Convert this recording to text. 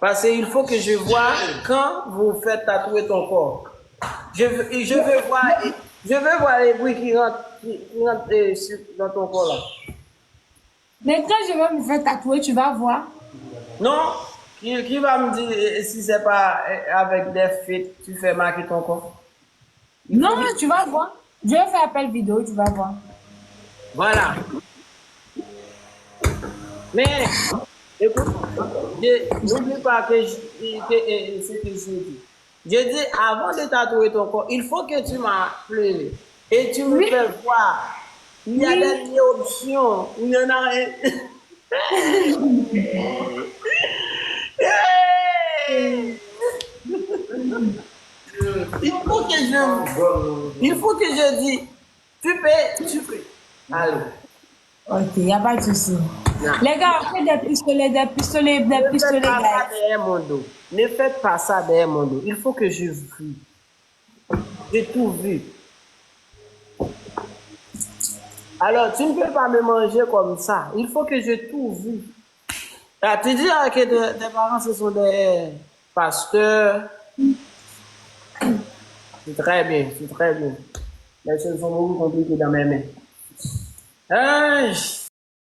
Parce qu'il faut que je vois quand vous faites tatouer ton corps. Je veux voir les bruits qui rentrent dans ton corps là. Mais quand je vais me faire tatouer, tu vas voir. Non, qui va me dire si c'est pas avec des fêtes, tu fais marquer ton corps? Il Non, faut que... tu vas voir. Je vais faire appel vidéo, tu vas voir. Voilà. Mais, écoute, n'oublie pas ce que je dis. Je dis, avant de tatouer ton corps, il faut que tu m'appelles et tu me Oui, fais voir. Il y a oui. des options. Il y en a. Il faut que je dise, tu peux. Allez. Ok, il n'y a pas de souci. Non. Les gars, on fait des Ne faites pistolets, pas ça guys. derrière mon dos. Ne faites pas ça derrière mon dos. Il faut que je vue. J'ai tout vu. Alors, tu ne peux pas me manger comme ça. Il faut que je tout vu. Ah, tu dis que tes parents, ce sont des pasteurs. C'est très bien, c'est très bien. Les choses sont beaucoup compliquées dans mes mains. Ah,